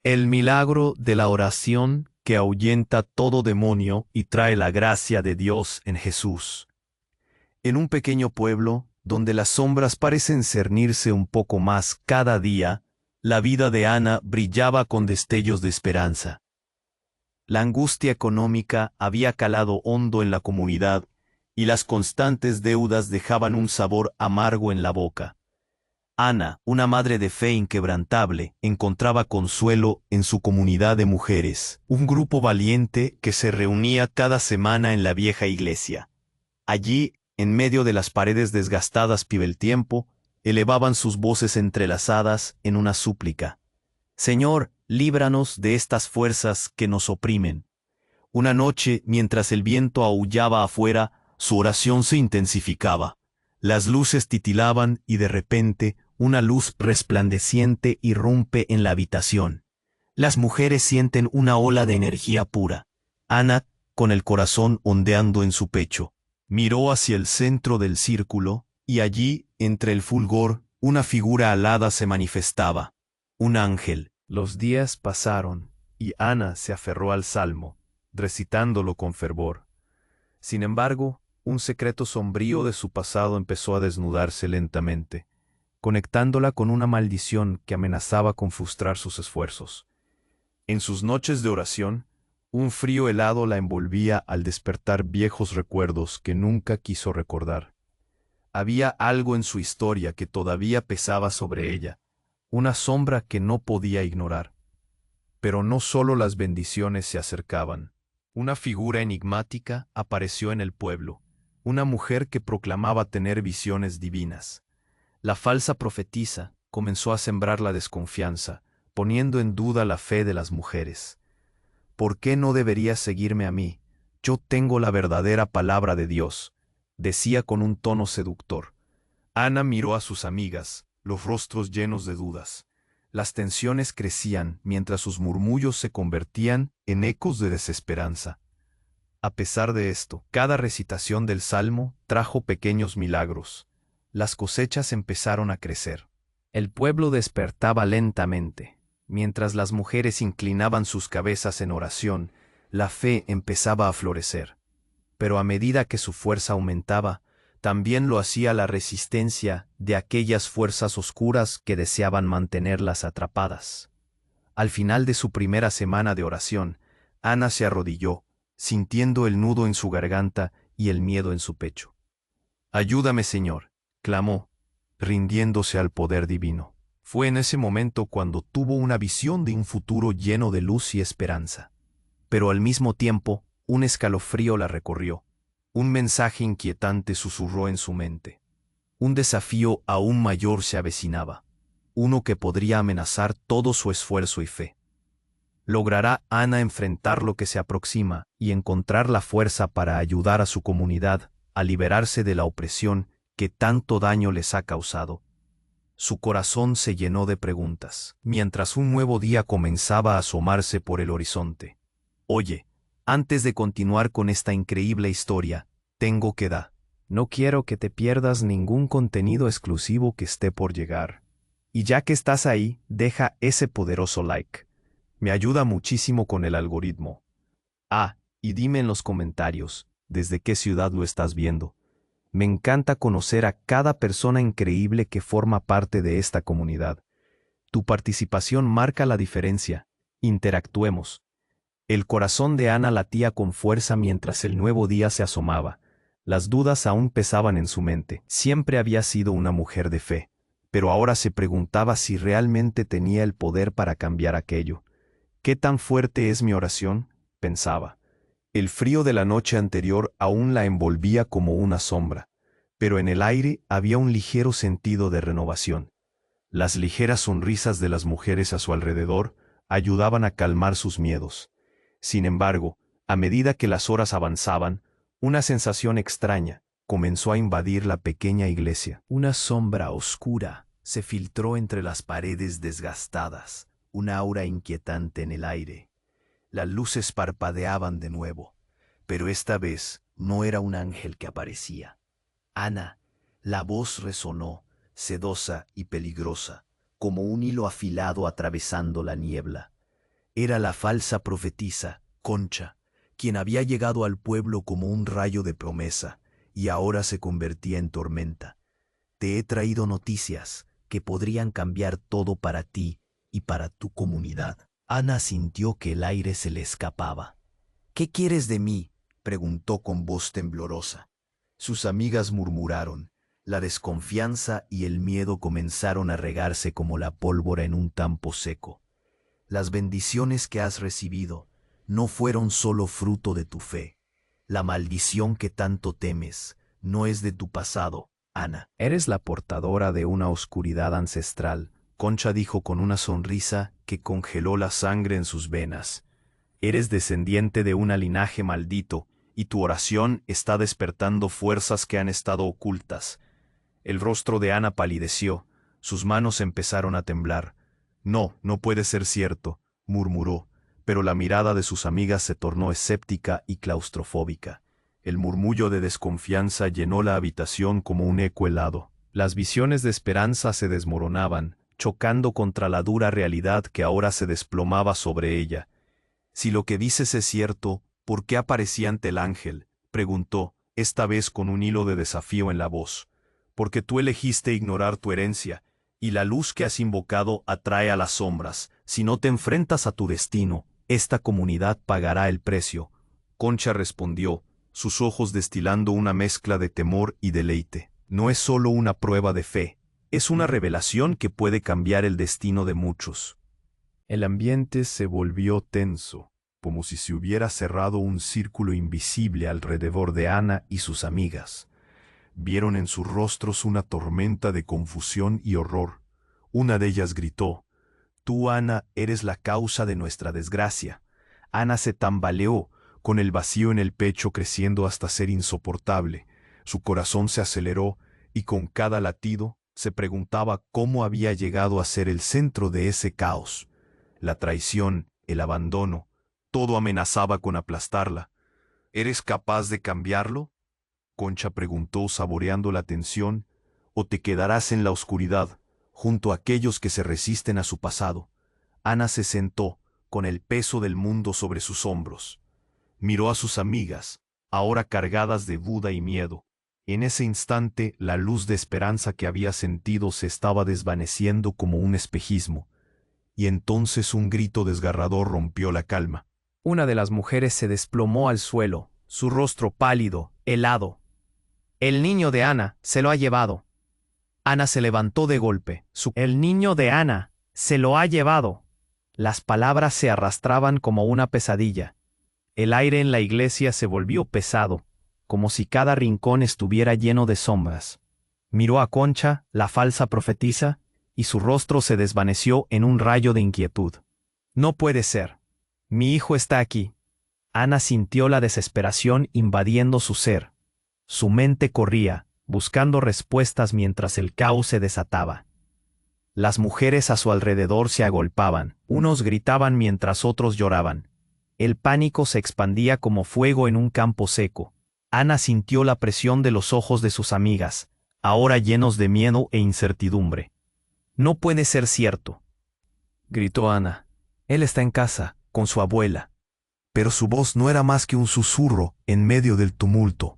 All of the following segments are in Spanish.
El milagro de la oración que ahuyenta todo demonio y trae la gracia de Dios en Jesús. En un pequeño pueblo, donde las sombras parecen cernirse un poco más cada día, la vida de Ana brillaba con destellos de esperanza. La angustia económica había calado hondo en la comunidad, y las constantes deudas dejaban un sabor amargo en la boca. Ana, una madre de fe inquebrantable, encontraba consuelo en su comunidad de mujeres, un grupo valiente que se reunía cada semana en la vieja iglesia. Allí, en medio de las paredes desgastadas por el tiempo, elevaban sus voces entrelazadas en una súplica. Señor, líbranos de estas fuerzas que nos oprimen. Una noche, mientras el viento aullaba afuera, su oración se intensificaba. Las luces titilaban y de repente una luz resplandeciente irrumpe en la habitación. Las mujeres sienten una ola de energía pura. Ana, con el corazón ondeando en su pecho, miró hacia el centro del círculo, y allí, entre el fulgor, una figura alada se manifestaba. Un ángel. Los días pasaron, y Ana se aferró al salmo, recitándolo con fervor. Sin embargo, un secreto sombrío de su pasado empezó a desnudarse lentamente, conectándola con una maldición que amenazaba con frustrar sus esfuerzos. En sus noches de oración, un frío helado la envolvía al despertar viejos recuerdos que nunca quiso recordar. Había algo en su historia que todavía pesaba sobre ella, una sombra que no podía ignorar. Pero no solo las bendiciones se acercaban. Una figura enigmática apareció en el pueblo, una mujer que proclamaba tener visiones divinas. La falsa profetisa comenzó a sembrar la desconfianza, poniendo en duda la fe de las mujeres. ¿Por qué no deberías seguirme a mí? Yo tengo la verdadera palabra de Dios, decía con un tono seductor. Ana miró a sus amigas, los rostros llenos de dudas. Las tensiones crecían mientras sus murmullos se convertían en ecos de desesperanza. A pesar de esto, cada recitación del salmo trajo pequeños milagros. Las cosechas empezaron a crecer. El pueblo despertaba lentamente. Mientras las mujeres inclinaban sus cabezas en oración, la fe empezaba a florecer. Pero a medida que su fuerza aumentaba, también lo hacía la resistencia de aquellas fuerzas oscuras que deseaban mantenerlas atrapadas. Al final de su primera semana de oración, Ana se arrodilló, sintiendo el nudo en su garganta y el miedo en su pecho. «Ayúdame, Señor», clamó, rindiéndose al poder divino. Fue en ese momento cuando tuvo una visión de un futuro lleno de luz y esperanza. Pero al mismo tiempo, un escalofrío la recorrió. Un mensaje inquietante susurró en su mente. Un desafío aún mayor se avecinaba, uno que podría amenazar todo su esfuerzo y fe. ¿Logrará Ana enfrentar lo que se aproxima y encontrar la fuerza para ayudar a su comunidad a liberarse de la opresión que tanto daño les ha causado? Su corazón se llenó de preguntas, mientras un nuevo día comenzaba a asomarse por el horizonte. Oye, antes de continuar con esta increíble historia, tengo que dar. No quiero que te pierdas ningún contenido exclusivo que esté por llegar. Y ya que estás ahí, deja ese poderoso like. Me ayuda muchísimo con el algoritmo. Ah, y dime en los comentarios, ¿desde qué ciudad lo estás viendo? Me encanta conocer a cada persona increíble que forma parte de esta comunidad. Tu participación marca la diferencia. Interactuemos. El corazón de Ana latía con fuerza mientras el nuevo día se asomaba. Las dudas aún pesaban en su mente. Siempre había sido una mujer de fe, pero ahora se preguntaba si realmente tenía el poder para cambiar aquello. ¿Qué tan fuerte es mi oración?, pensaba. El frío de la noche anterior aún la envolvía como una sombra, pero en el aire había un ligero sentido de renovación. Las ligeras sonrisas de las mujeres a su alrededor ayudaban a calmar sus miedos. Sin embargo, a medida que las horas avanzaban, una sensación extraña comenzó a invadir la pequeña iglesia. Una sombra oscura se filtró entre las paredes desgastadas, una aura inquietante en el aire. Las luces parpadeaban de nuevo, pero esta vez no era un ángel que aparecía. Ana, la voz resonó, sedosa y peligrosa, como un hilo afilado atravesando la niebla. Era la falsa profetisa, Concha, quien había llegado al pueblo como un rayo de promesa, y ahora se convertía en tormenta. Te he traído noticias que podrían cambiar todo para ti y para tu comunidad. Ana sintió que el aire se le escapaba. ¿Qué quieres de mí?, preguntó con voz temblorosa. Sus amigas murmuraron. La desconfianza y el miedo comenzaron a regarse como la pólvora en un campo seco. Las bendiciones que has recibido no fueron solo fruto de tu fe. La maldición que tanto temes no es de tu pasado, Ana. Eres la portadora de una oscuridad ancestral, Concha dijo con una sonrisa que congeló la sangre en sus venas. Eres descendiente de un linaje maldito, y tu oración está despertando fuerzas que han estado ocultas. El rostro de Ana palideció, sus manos empezaron a temblar. No, no puede ser cierto, murmuró, pero la mirada de sus amigas se tornó escéptica y claustrofóbica. El murmullo de desconfianza llenó la habitación como un eco helado. Las visiones de esperanza se desmoronaban, chocando contra la dura realidad que ahora se desplomaba sobre ella. Si lo que dices es cierto, ¿por qué aparecí ante el ángel?, preguntó, esta vez con un hilo de desafío en la voz. Porque tú elegiste ignorar tu herencia, y la luz que has invocado atrae a las sombras. Si no te enfrentas a tu destino, esta comunidad pagará el precio. Concha respondió, sus ojos destilando una mezcla de temor y deleite. No es solo una prueba de fe, es una revelación que puede cambiar el destino de muchos. El ambiente se volvió tenso, como si se hubiera cerrado un círculo invisible alrededor de Ana y sus amigas. Vieron en sus rostros una tormenta de confusión y horror. Una de ellas gritó, «Tú, Ana, eres la causa de nuestra desgracia». Ana se tambaleó, con el vacío en el pecho creciendo hasta ser insoportable. Su corazón se aceleró, y con cada latido se preguntaba cómo había llegado a ser el centro de ese caos. La traición, el abandono, todo amenazaba con aplastarla. ¿Eres capaz de cambiarlo?, Concha preguntó saboreando la tensión, ¿o te quedarás en la oscuridad, junto a aquellos que se resisten a su pasado? Ana se sentó, con el peso del mundo sobre sus hombros. Miró a sus amigas, ahora cargadas de duda y miedo. En ese instante, la luz de esperanza que había sentido se estaba desvaneciendo como un espejismo, y entonces un grito desgarrador rompió la calma. Una de las mujeres se desplomó al suelo, su rostro pálido, helado. «El niño de Ana se lo ha llevado». Ana se levantó de golpe. «El niño de Ana se lo ha llevado». Las palabras se arrastraban como una pesadilla. El aire en la iglesia se volvió pesado, como si cada rincón estuviera lleno de sombras. Miró a Concha, la falsa profetisa, y su rostro se desvaneció en un rayo de inquietud. «No puede ser. Mi hijo está aquí». Ana sintió la desesperación invadiendo su ser. Su mente corría, buscando respuestas mientras el caos se desataba. Las mujeres a su alrededor se agolpaban, unos gritaban mientras otros lloraban. El pánico se expandía como fuego en un campo seco. Ana sintió la presión de los ojos de sus amigas, ahora llenos de miedo e incertidumbre. «No puede ser cierto», gritó Ana. «Él está en casa, con su abuela». Pero su voz no era más que un susurro en medio del tumulto.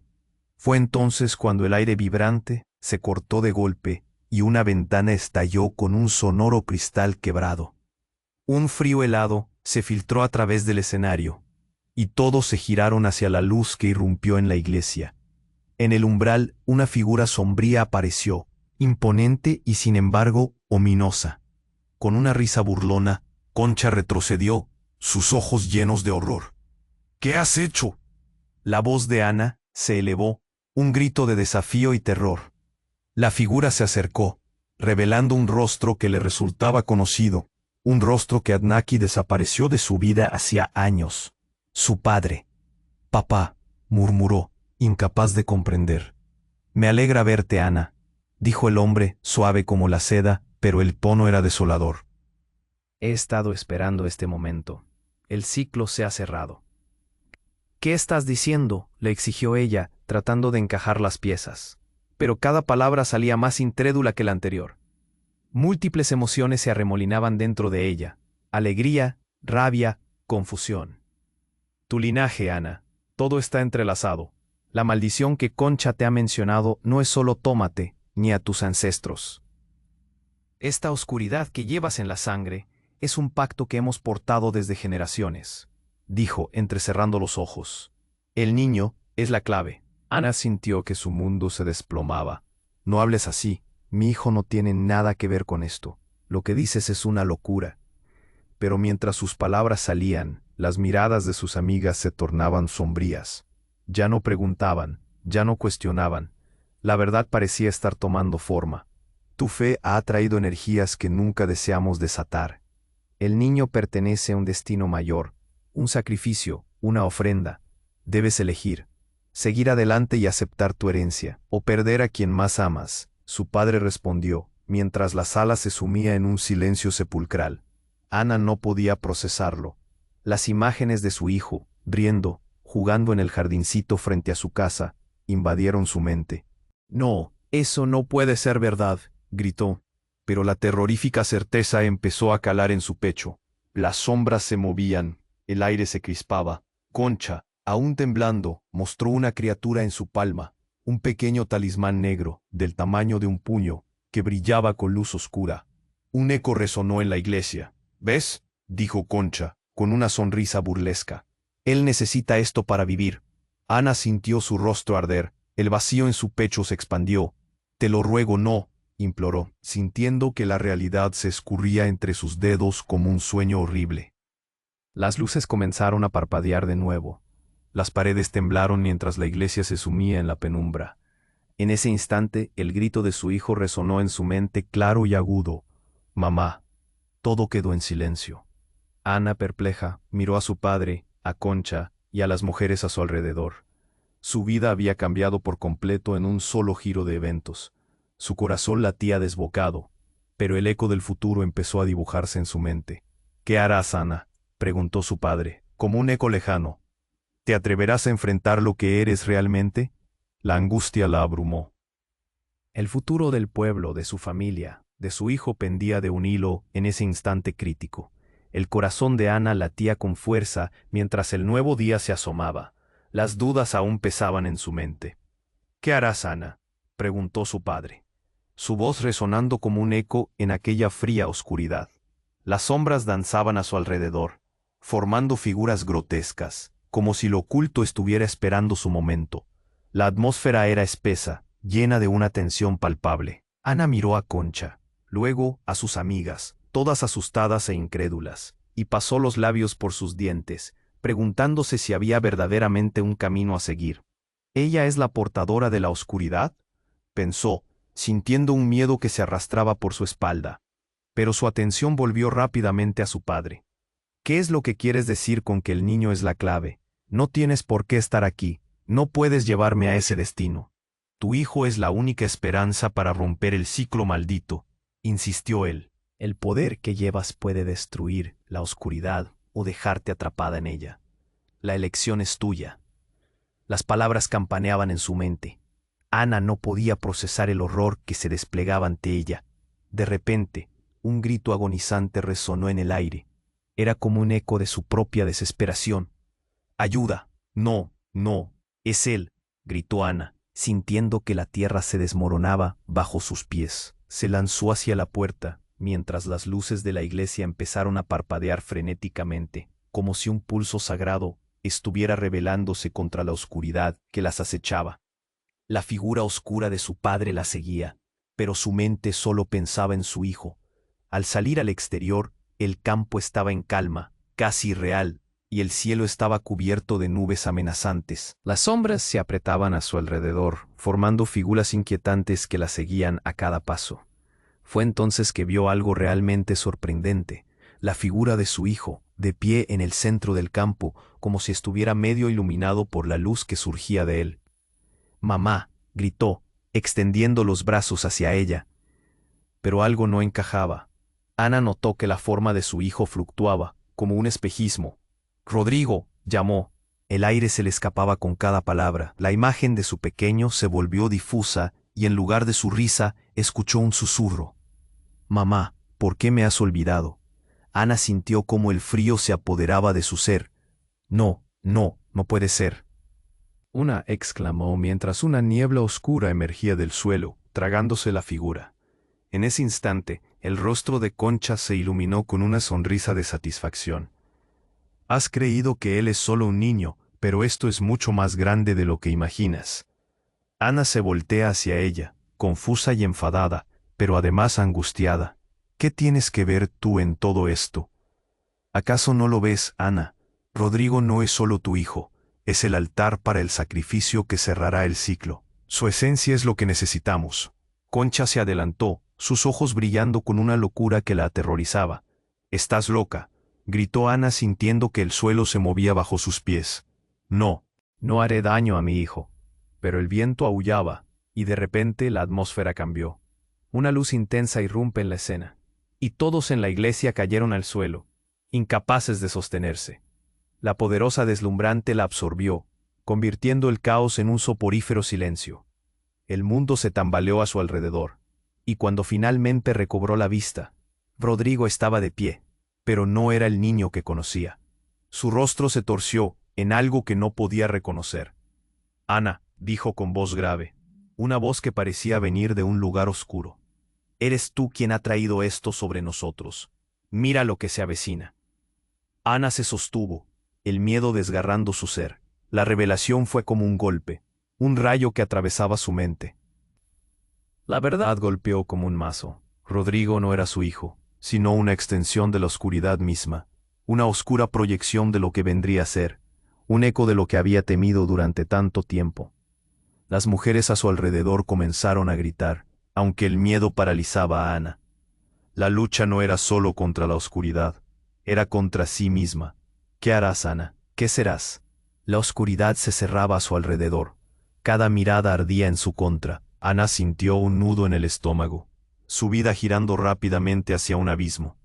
Fue entonces cuando el aire vibrante se cortó de golpe y una ventana estalló con un sonoro cristal quebrado. Un frío helado se filtró a través del escenario, y todos se giraron hacia la luz que irrumpió en la iglesia. En el umbral una figura sombría apareció, imponente y sin embargo ominosa. Con una risa burlona, Concha retrocedió, sus ojos llenos de horror. «¿Qué has hecho?». La voz de Ana se elevó, un grito de desafío y terror. La figura se acercó, revelando un rostro que le resultaba conocido, un rostro que Adnaki desapareció de su vida hacía años. Su padre. «Papá», murmuró, incapaz de comprender. «Me alegra verte, Ana», dijo el hombre, suave como la seda, pero el tono era desolador. «He estado esperando este momento. El ciclo se ha cerrado». «¿Qué estás diciendo?», le exigió ella, tratando de encajar las piezas. Pero cada palabra salía más incrédula que la anterior. Múltiples emociones se arremolinaban dentro de ella: alegría, rabia, confusión. Tu linaje, Ana, todo está entrelazado. La maldición que Concha te ha mencionado no es solo tómate, ni a tus ancestros. Esta oscuridad que llevas en la sangre es un pacto que hemos portado desde generaciones, dijo entrecerrando los ojos. El niño es la clave. Ana sintió que su mundo se desplomaba. No hables así, mi hijo no tiene nada que ver con esto. Lo que dices es una locura. Pero mientras sus palabras salían, las miradas de sus amigas se tornaban sombrías. Ya no preguntaban, ya no cuestionaban. La verdad parecía estar tomando forma. Tu fe ha atraído energías que nunca deseamos desatar. El niño pertenece a un destino mayor, un sacrificio, una ofrenda. Debes elegir, seguir adelante y aceptar tu herencia, o perder a quien más amas. Su padre respondió, mientras la sala se sumía en un silencio sepulcral. Ana no podía procesarlo. Las imágenes de su hijo, riendo, jugando en el jardincito frente a su casa, invadieron su mente. No, eso no puede ser verdad, gritó. Pero la terrorífica certeza empezó a calar en su pecho. Las sombras se movían, el aire se crispaba. Concha, aún temblando, mostró una criatura en su palma, un pequeño talismán negro, del tamaño de un puño, que brillaba con luz oscura. Un eco resonó en la iglesia. ¿Ves?, dijo Concha, con una sonrisa burlesca. Él necesita esto para vivir. Ana sintió su rostro arder, el vacío en su pecho se expandió. Te lo ruego, no, imploró, sintiendo que la realidad se escurría entre sus dedos como un sueño horrible. Las luces comenzaron a parpadear de nuevo. Las paredes temblaron mientras la iglesia se sumía en la penumbra. En ese instante, el grito de su hijo resonó en su mente claro y agudo. «Mamá». Todo quedó en silencio. Ana, perpleja, miró a su padre, a Concha y a las mujeres a su alrededor. Su vida había cambiado por completo en un solo giro de eventos. Su corazón latía desbocado, pero el eco del futuro empezó a dibujarse en su mente. «¿Qué harás, Ana?», preguntó su padre, como un eco lejano. «¿Te atreverás a enfrentar lo que eres realmente?». La angustia la abrumó. El futuro del pueblo, de su familia, de su hijo pendía de un hilo en ese instante crítico. El corazón de Ana latía con fuerza mientras el nuevo día se asomaba. Las dudas aún pesaban en su mente. «¿Qué harás, Ana?», preguntó su padre, su voz resonando como un eco en aquella fría oscuridad. Las sombras danzaban a su alrededor, formando figuras grotescas, como si lo oculto estuviera esperando su momento. La atmósfera era espesa, llena de una tensión palpable. Ana miró a Concha, luego a sus amigas, todas asustadas e incrédulas, y pasó los labios por sus dientes, preguntándose si había verdaderamente un camino a seguir. ¿Ella es la portadora de la oscuridad?, pensó, sintiendo un miedo que se arrastraba por su espalda. Pero su atención volvió rápidamente a su padre. «¿Qué es lo que quieres decir con que el niño es la clave? No tienes por qué estar aquí, no puedes llevarme a ese destino. Tu hijo es la única esperanza para romper el ciclo maldito», insistió él. «El poder que llevas puede destruir la oscuridad o dejarte atrapada en ella. La elección es tuya». Las palabras campaneaban en su mente. Ana no podía procesar el horror que se desplegaba ante ella. De repente, un grito agonizante resonó en el aire. Era como un eco de su propia desesperación. «¡Ayuda! No, no, es él», gritó Ana, sintiendo que la tierra se desmoronaba bajo sus pies. Se lanzó hacia la puerta, mientras las luces de la iglesia empezaron a parpadear frenéticamente, como si un pulso sagrado estuviera rebelándose contra la oscuridad que las acechaba. La figura oscura de su padre la seguía, pero su mente solo pensaba en su hijo. Al salir al exterior, el campo estaba en calma, casi irreal, y el cielo estaba cubierto de nubes amenazantes. Las sombras se apretaban a su alrededor, formando figuras inquietantes que la seguían a cada paso. Fue entonces que vio algo realmente sorprendente, la figura de su hijo, de pie en el centro del campo, como si estuviera medio iluminado por la luz que surgía de él. «Mamá», gritó, extendiendo los brazos hacia ella. Pero algo no encajaba. Ana notó que la forma de su hijo fluctuaba, como un espejismo. «Rodrigo», llamó. El aire se le escapaba con cada palabra. La imagen de su pequeño se volvió difusa y en lugar de su risa, escuchó un susurro. «Mamá, ¿por qué me has olvidado?». Ana sintió cómo el frío se apoderaba de su ser. No, no, no puede ser. Una exclamó mientras una niebla oscura emergía del suelo, tragándose la figura. En ese instante, el rostro de Concha se iluminó con una sonrisa de satisfacción. Has creído que él es solo un niño, pero esto es mucho más grande de lo que imaginas. Ana se voltea hacia ella, confusa y enfadada, pero además angustiada. ¿Qué tienes que ver tú en todo esto? ¿Acaso no lo ves, Ana? Rodrigo no es solo tu hijo, es el altar para el sacrificio que cerrará el ciclo. Su esencia es lo que necesitamos. Concha se adelantó, sus ojos brillando con una locura que la aterrorizaba. «Estás loca», gritó Ana sintiendo que el suelo se movía bajo sus pies. «No, no haré daño a mi hijo». Pero el viento aullaba, y de repente la atmósfera cambió. Una luz intensa irrumpe en la escena, y todos en la iglesia cayeron al suelo, incapaces de sostenerse. La poderosa deslumbrante la absorbió, convirtiendo el caos en un soporífero silencio. El mundo se tambaleó a su alrededor, y cuando finalmente recobró la vista, Rodrigo estaba de pie, pero no era el niño que conocía. Su rostro se torció en algo que no podía reconocer. «Ana», dijo con voz grave, una voz que parecía venir de un lugar oscuro. «Eres tú quien ha traído esto sobre nosotros. Mira lo que se avecina». Ana se sostuvo, el miedo desgarrando su ser. La revelación fue como un golpe, un rayo que atravesaba su mente. La verdad golpeó como un mazo. Rodrigo no era su hijo, sino una extensión de la oscuridad misma, una oscura proyección de lo que vendría a ser, un eco de lo que había temido durante tanto tiempo. Las mujeres a su alrededor comenzaron a gritar, aunque el miedo paralizaba a Ana. La lucha no era solo contra la oscuridad, era contra sí misma. ¿Qué harás, Ana? ¿Qué serás? La oscuridad se cerraba a su alrededor. Cada mirada ardía en su contra. Ana sintió un nudo en el estómago, su vida girando rápidamente hacia un abismo.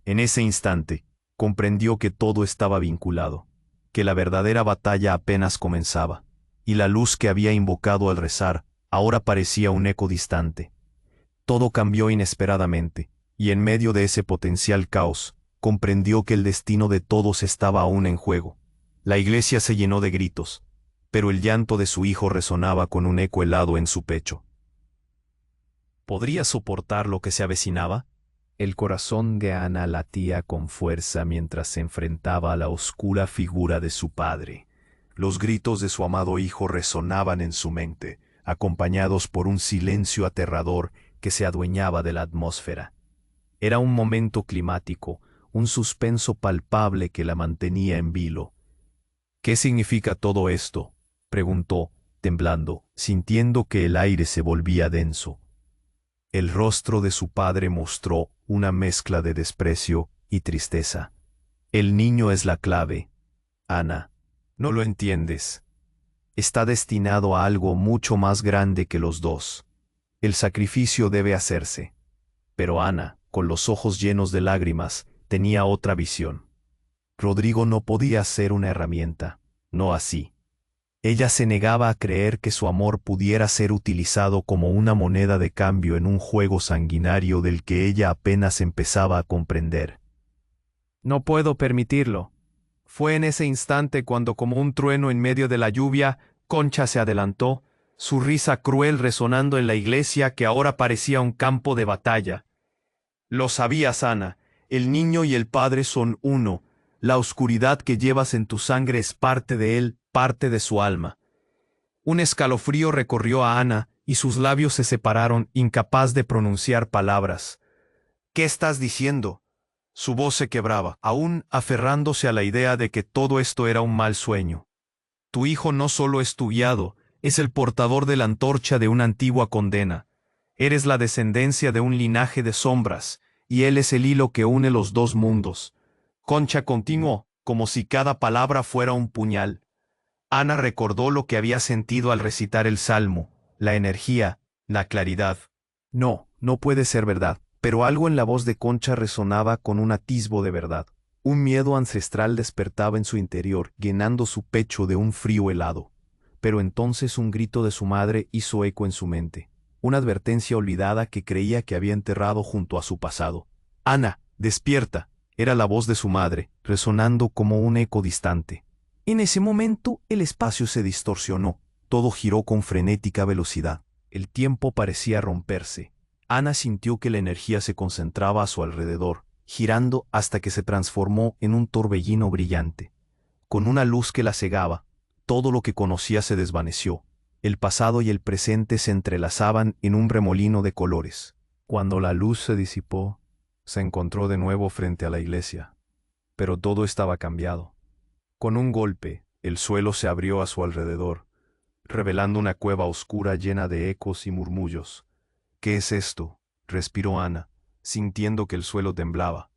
En ese instante, comprendió que todo estaba vinculado, que la verdadera batalla apenas comenzaba, y la luz que había invocado al rezar ahora parecía un eco distante. Todo cambió inesperadamente, y en medio de ese potencial caos, comprendió que el destino de todos estaba aún en juego. La iglesia se llenó de gritos, pero el llanto de su hijo resonaba con un eco helado en su pecho. ¿Podría soportar lo que se avecinaba? El corazón de Ana latía con fuerza mientras se enfrentaba a la oscura figura de su padre. Los gritos de su amado hijo resonaban en su mente, acompañados por un silencio aterrador que se adueñaba de la atmósfera. Era un momento climático, un suspenso palpable que la mantenía en vilo. «¿Qué significa todo esto?», preguntó, temblando, sintiendo que el aire se volvía denso. El rostro de su padre mostró una mezcla de desprecio y tristeza. «El niño es la clave, Ana. No lo entiendes. Está destinado a algo mucho más grande que los dos. El sacrificio debe hacerse». Pero Ana, con los ojos llenos de lágrimas, tenía otra visión. Rodrigo no podía ser una herramienta, no así. Ella se negaba a creer que su amor pudiera ser utilizado como una moneda de cambio en un juego sanguinario del que ella apenas empezaba a comprender. «No puedo permitirlo». Fue en ese instante cuando, como un trueno en medio de la lluvia, Concha se adelantó, su risa cruel resonando en la iglesia que ahora parecía un campo de batalla. «Lo sabías, Ana, el niño y el padre son uno. La oscuridad que llevas en tu sangre es parte de él, parte de su alma». Un escalofrío recorrió a Ana y sus labios se separaron, incapaz de pronunciar palabras. «¿Qué estás diciendo?». Su voz se quebraba, aún aferrándose a la idea de que todo esto era un mal sueño. «Tu hijo no solo es tu guiado, es el portador de la antorcha de una antigua condena. Eres la descendencia de un linaje de sombras, y él es el hilo que une los dos mundos». Concha continuó, como si cada palabra fuera un puñal. Ana recordó lo que había sentido al recitar el salmo, la energía, la claridad. No, no puede ser verdad, pero algo en la voz de Concha resonaba con un atisbo de verdad. Un miedo ancestral despertaba en su interior, llenando su pecho de un frío helado. Pero entonces un grito de su madre hizo eco en su mente, una advertencia olvidada que creía que había enterrado junto a su pasado. «Ana, despierta, Era la voz de su madre, resonando como un eco distante. En ese momento, el espacio se distorsionó. Todo giró con frenética velocidad. El tiempo parecía romperse. Ana sintió que la energía se concentraba a su alrededor, girando hasta que se transformó en un torbellino brillante. Con una luz que la cegaba, todo lo que conocía se desvaneció. El pasado y el presente se entrelazaban en un remolino de colores. Cuando la luz se disipó, se encontró de nuevo frente a la iglesia. Pero todo estaba cambiado. Con un golpe, el suelo se abrió a su alrededor, revelando una cueva oscura llena de ecos y murmullos. ¿Qué es esto?, respiró Ana, sintiendo que el suelo temblaba.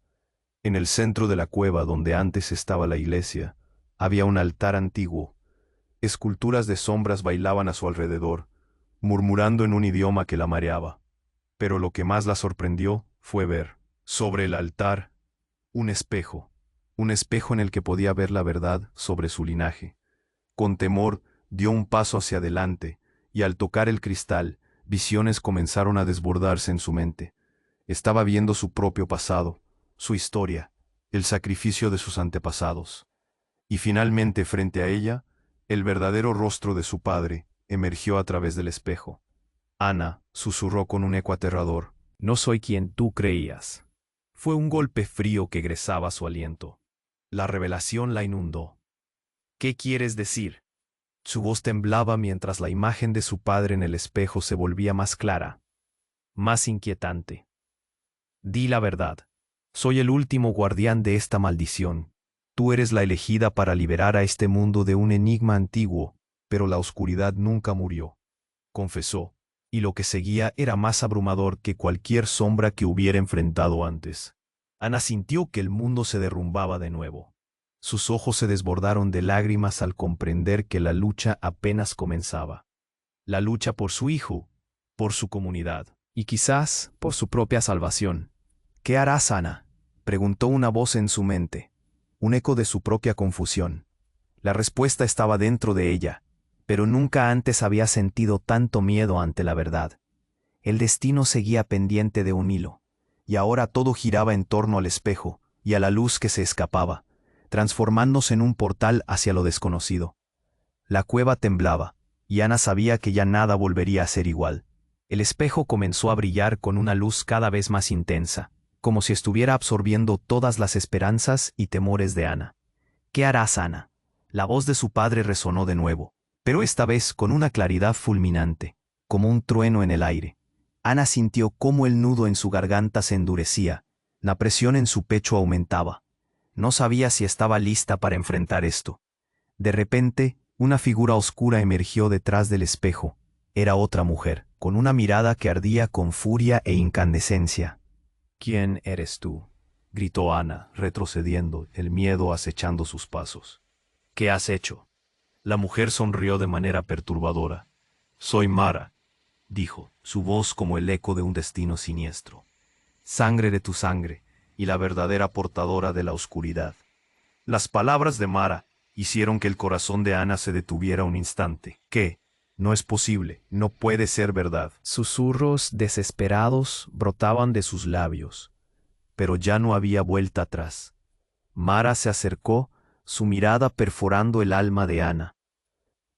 En el centro de la cueva donde antes estaba la iglesia, había un altar antiguo. Esculturas de sombras bailaban a su alrededor, murmurando en un idioma que la mareaba. Pero lo que más la sorprendió fue ver, sobre el altar, un espejo en el que podía ver la verdad sobre su linaje. Con temor, dio un paso hacia adelante, y al tocar el cristal, visiones comenzaron a desbordarse en su mente. Estaba viendo su propio pasado, su historia, el sacrificio de sus antepasados. Y finalmente, frente a ella, el verdadero rostro de su padre emergió a través del espejo. Ana susurró con un eco aterrador: «No soy quien tú creías». Fue un golpe frío que egresaba su aliento. La revelación la inundó. «¿Qué quieres decir?». Su voz temblaba mientras la imagen de su padre en el espejo se volvía más clara, más inquietante. «Di la verdad. Soy el último guardián de esta maldición. Tú eres la elegida para liberar a este mundo de un enigma antiguo, pero la oscuridad nunca murió», confesó, y lo que seguía era más abrumador que cualquier sombra que hubiera enfrentado antes. Ana sintió que el mundo se derrumbaba de nuevo. Sus ojos se desbordaron de lágrimas al comprender que la lucha apenas comenzaba. La lucha por su hijo, por su comunidad, y quizás por su propia salvación. «¿Qué harás, Ana?», preguntó una voz en su mente, un eco de su propia confusión. La respuesta estaba dentro de ella, pero nunca antes había sentido tanto miedo ante la verdad. El destino seguía pendiente de un hilo, y ahora todo giraba en torno al espejo y a la luz que se escapaba, transformándose en un portal hacia lo desconocido. La cueva temblaba, y Ana sabía que ya nada volvería a ser igual. El espejo comenzó a brillar con una luz cada vez más intensa, como si estuviera absorbiendo todas las esperanzas y temores de Ana. «¿Qué harás, Ana?». La voz de su padre resonó de nuevo, pero esta vez con una claridad fulminante, como un trueno en el aire. Ana sintió cómo el nudo en su garganta se endurecía, la presión en su pecho aumentaba. No sabía si estaba lista para enfrentar esto. De repente, una figura oscura emergió detrás del espejo. Era otra mujer, con una mirada que ardía con furia e incandescencia. «¿Quién eres tú?», gritó Ana, retrocediendo, el miedo acechando sus pasos. «¿Qué has hecho?». La mujer sonrió de manera perturbadora. «Soy Mara», dijo, su voz como el eco de un destino siniestro. «Sangre de tu sangre, y la verdadera portadora de la oscuridad». Las palabras de Mara hicieron que el corazón de Ana se detuviera un instante. «¿Qué? No es posible, no puede ser verdad». Susurros desesperados brotaban de sus labios, pero ya no había vuelta atrás. Mara se acercó, su mirada perforando el alma de Ana.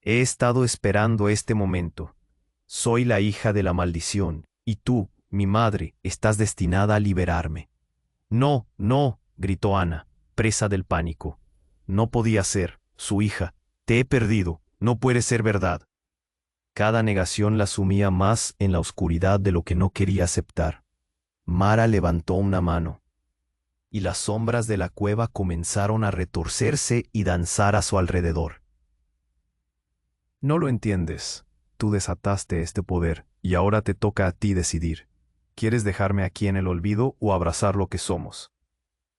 «He estado esperando este momento. Soy la hija de la maldición, y tú, mi madre, estás destinada a liberarme». «No, no», gritó Ana, presa del pánico. No podía ser, su hija. «Te he perdido, no puede ser verdad». Cada negación la sumía más en la oscuridad de lo que no quería aceptar. Mara levantó una mano, y las sombras de la cueva comenzaron a retorcerse y danzar a su alrededor. «No lo entiendes. Tú desataste este poder, y ahora te toca a ti decidir. ¿Quieres dejarme aquí en el olvido o abrazar lo que somos?».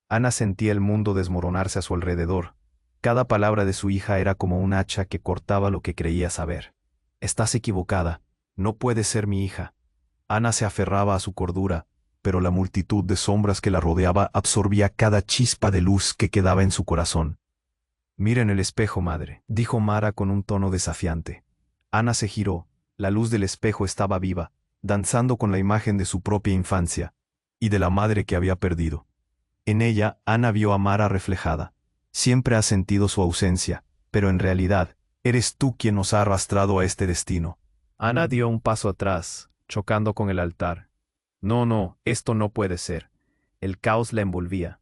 Ana sentía el mundo desmoronarse a su alrededor. Cada palabra de su hija era como un hacha que cortaba lo que creía saber. «Estás equivocada. No puedes ser mi hija». Ana se aferraba a su cordura, pero la multitud de sombras que la rodeaba absorbía cada chispa de luz que quedaba en su corazón. «Mira en el espejo, madre», dijo Mara con un tono desafiante. Ana se giró. La luz del espejo estaba viva, danzando con la imagen de su propia infancia y de la madre que había perdido. En ella, Ana vio a Mara reflejada. Siempre has sentido su ausencia, pero en realidad, eres tú quien nos ha arrastrado a este destino. Ana dio un paso atrás, chocando con el altar. No, no, esto no puede ser. El caos la envolvía.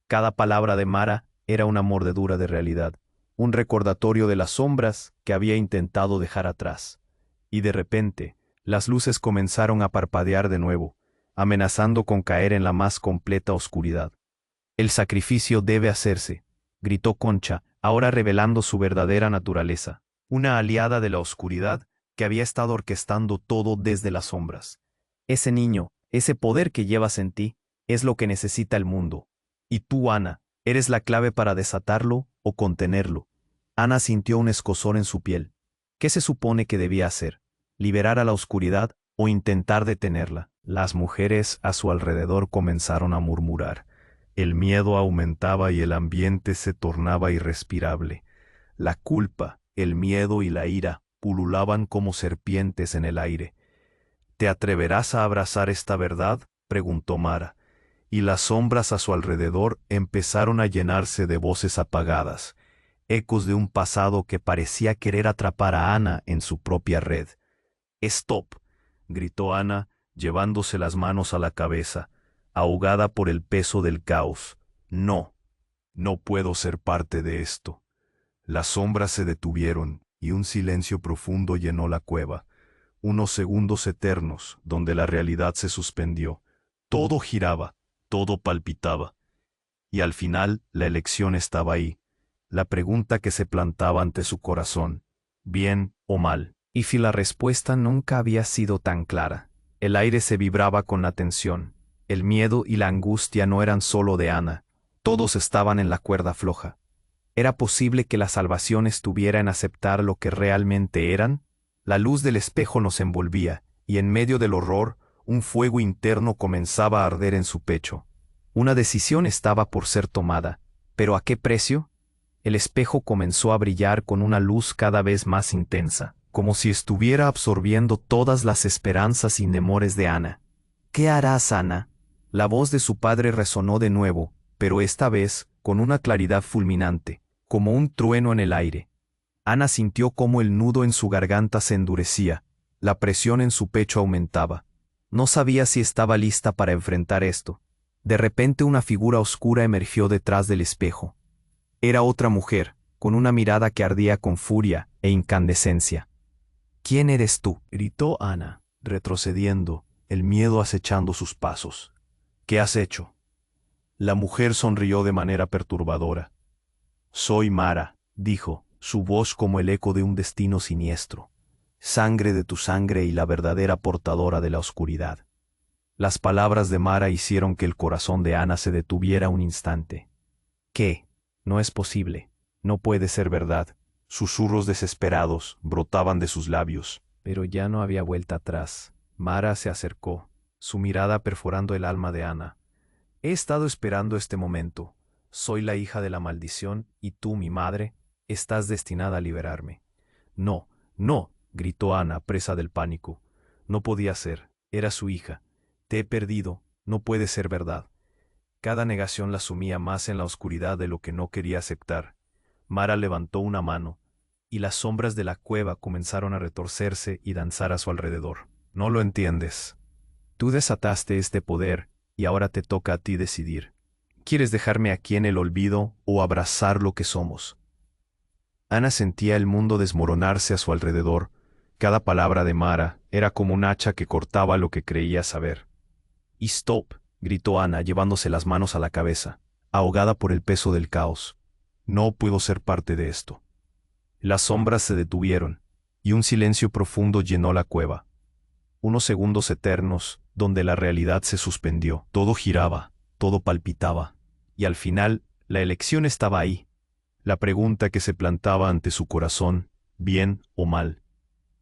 Cada palabra de Mara era una mordedura de realidad, un recordatorio de las sombras que había intentado dejar atrás. Y de repente, las luces comenzaron a parpadear de nuevo, amenazando con caer en la más completa oscuridad. El sacrificio debe hacerse, gritó Concha, ahora revelando su verdadera naturaleza, una aliada de la oscuridad que había estado orquestando todo desde las sombras. Ese niño, ese poder que llevas en ti, es lo que necesita el mundo. Y tú, Ana, eres la clave para desatarlo o contenerlo. Ana sintió un escozor en su piel. ¿Qué se supone que debía hacer? ¿Liberar a la oscuridad o intentar detenerla? Las mujeres a su alrededor comenzaron a murmurar. El miedo aumentaba y el ambiente se tornaba irrespirable. La culpa, el miedo y la ira pululaban como serpientes en el aire. ¿Te atreverás a abrazar esta verdad?, preguntó Mara, y las sombras a su alrededor empezaron a llenarse de voces apagadas, ecos de un pasado que parecía querer atrapar a Ana en su propia red. «¡Stop!», gritó Ana, llevándose las manos a la cabeza, ahogada por el peso del caos. «No, no puedo ser parte de esto». Las sombras se detuvieron y un silencio profundo llenó la cueva. Unos segundos eternos donde la realidad se suspendió. Todo giraba, todo palpitaba. Y al final la elección estaba ahí. La pregunta que se plantaba ante su corazón, ¿bien o mal? Y si la respuesta nunca había sido tan clara. El aire se vibraba con la tensión. El miedo y la angustia no eran solo de Ana. Todos estaban en la cuerda floja. ¿Era posible que la salvación estuviera en aceptar lo que realmente eran? La luz del espejo nos envolvía, y en medio del horror, un fuego interno comenzaba a arder en su pecho. Una decisión estaba por ser tomada, pero ¿a qué precio? El espejo comenzó a brillar con una luz cada vez más intensa, como si estuviera absorbiendo todas las esperanzas y temores de Ana. «¿Qué harás, Ana?». La voz de su padre resonó de nuevo, pero esta vez con una claridad fulminante, como un trueno en el aire. Ana sintió cómo el nudo en su garganta se endurecía, la presión en su pecho aumentaba. No sabía si estaba lista para enfrentar esto. De repente una figura oscura emergió detrás del espejo. Era otra mujer, con una mirada que ardía con furia e incandescencia. «¿Quién eres tú?», gritó Ana, retrocediendo, el miedo acechando sus pasos. «¿Qué has hecho?». La mujer sonrió de manera perturbadora. «Soy Mara», dijo, su voz como el eco de un destino siniestro. «Sangre de tu sangre y la verdadera portadora de la oscuridad». Las palabras de Mara hicieron que el corazón de Ana se detuviera un instante. «¿Qué? No es posible. No puede ser verdad». Susurros desesperados brotaban de sus labios, pero ya no había vuelta atrás. Mara se acercó, su mirada perforando el alma de Ana. «He estado esperando este momento. Soy la hija de la maldición y tú, mi madre, estás destinada a liberarme». «No, no», gritó Ana, presa del pánico. No podía ser, era su hija. «Te he perdido, no puede ser verdad». Cada negación la sumía más en la oscuridad de lo que no quería aceptar. Mara levantó una mano, y las sombras de la cueva comenzaron a retorcerse y danzar a su alrededor. «No lo entiendes. Tú desataste este poder, y ahora te toca a ti decidir. ¿Quieres dejarme aquí en el olvido o abrazar lo que somos?». Ana sentía el mundo desmoronarse a su alrededor. Cada palabra de Mara era como un hacha que cortaba lo que creía saber. «¡Stop!», gritó Ana, llevándose las manos a la cabeza, ahogada por el peso del caos. «No puedo ser parte de esto». Las sombras se detuvieron, y un silencio profundo llenó la cueva. Unos segundos eternos, donde la realidad se suspendió. Todo giraba, todo palpitaba, y al final, la elección estaba ahí. La pregunta que se plantaba ante su corazón, bien o mal.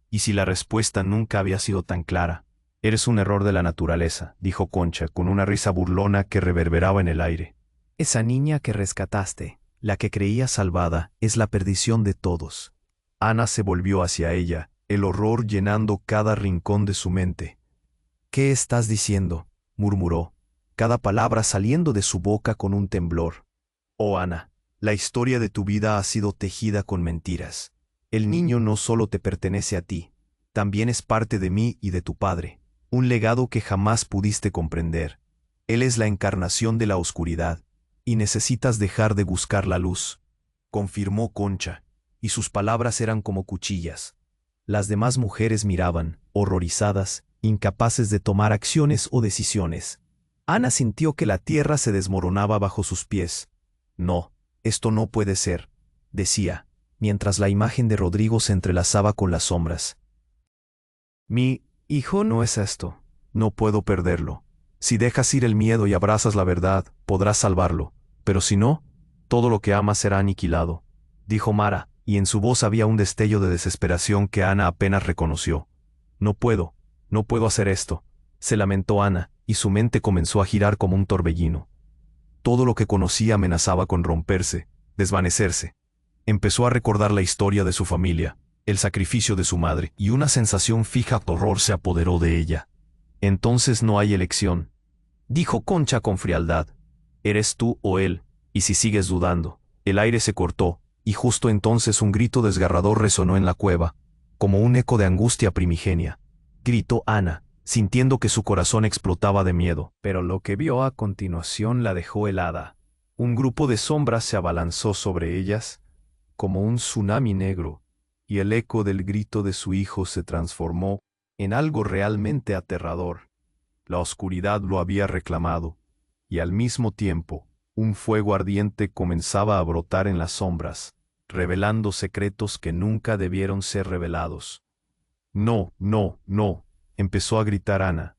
Y si la respuesta nunca había sido tan clara. «Eres un error de la naturaleza», dijo Concha, con una risa burlona que reverberaba en el aire. «Esa niña que rescataste, la que creía salvada, es la perdición de todos». Ana se volvió hacia ella, el horror llenando cada rincón de su mente. «¿Qué estás diciendo?», murmuró. cada palabra saliendo de su boca con un temblor. Oh, Ana, la historia de tu vida ha sido tejida con mentiras. El niño no solo te pertenece a ti, también es parte de mí y de tu padre, un legado que jamás pudiste comprender. Él es la encarnación de la oscuridad, y necesitas dejar de buscar la luz, confirmó Concha, y sus palabras eran como cuchillas. Las demás mujeres miraban, horrorizadas, incapaces de tomar acciones o decisiones. Ana sintió que la tierra se desmoronaba bajo sus pies. No, esto no puede ser, decía, mientras la imagen de Rodrigo se entrelazaba con las sombras. Mi hijo no es esto. No puedo perderlo. Si dejas ir el miedo y abrazas la verdad, podrás salvarlo. Pero si no, todo lo que amas será aniquilado, dijo Mara, y en su voz había un destello de desesperación que Ana apenas reconoció. No puedo hacer esto, se lamentó Ana, y su mente comenzó a girar como un torbellino. Todo lo que conocía amenazaba con romperse, desvanecerse. Empezó a recordar la historia de su familia, el sacrificio de su madre, y una sensación fija de horror se apoderó de ella. Entonces no hay elección, dijo Concha con frialdad. Eres tú o él, y si sigues dudando. El aire se cortó, y justo entonces un grito desgarrador resonó en la cueva, como un eco de angustia primigenia. Gritó Ana, sintiendo que su corazón explotaba de miedo, pero lo que vio a continuación la dejó helada. Un grupo de sombras se abalanzó sobre ellas, como un tsunami negro, y el eco del grito de su hijo se transformó en algo realmente aterrador. La oscuridad lo había reclamado, y al mismo tiempo, un fuego ardiente comenzaba a brotar en las sombras, revelando secretos que nunca debieron ser revelados. No, no, no, empezó a gritar Ana.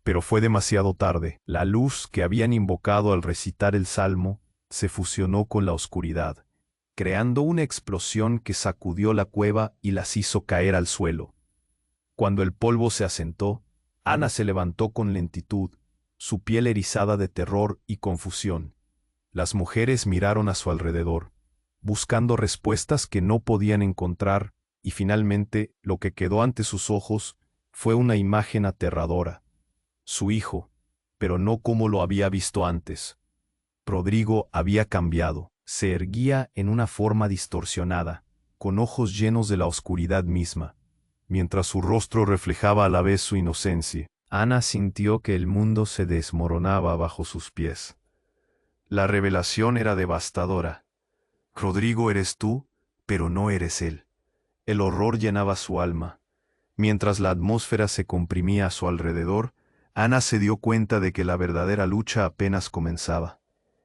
Pero fue demasiado tarde. La luz que habían invocado al recitar el salmo se fusionó con la oscuridad, creando una explosión que sacudió la cueva y las hizo caer al suelo. Cuando el polvo se asentó, Ana se levantó con lentitud, su piel erizada de terror y confusión. Las mujeres miraron a su alrededor, buscando respuestas que no podían encontrar, y finalmente lo que quedó ante sus ojos fue una imagen aterradora. Su hijo, pero no como lo había visto antes. Rodrigo había cambiado, se erguía en una forma distorsionada, con ojos llenos de la oscuridad misma, mientras su rostro reflejaba a la vez su inocencia. Ana sintió que el mundo se desmoronaba bajo sus pies. La revelación era devastadora. Rodrigo eres tú, pero no eres él. El horror llenaba su alma. Mientras la atmósfera se comprimía a su alrededor, Ana se dio cuenta de que la verdadera lucha apenas comenzaba.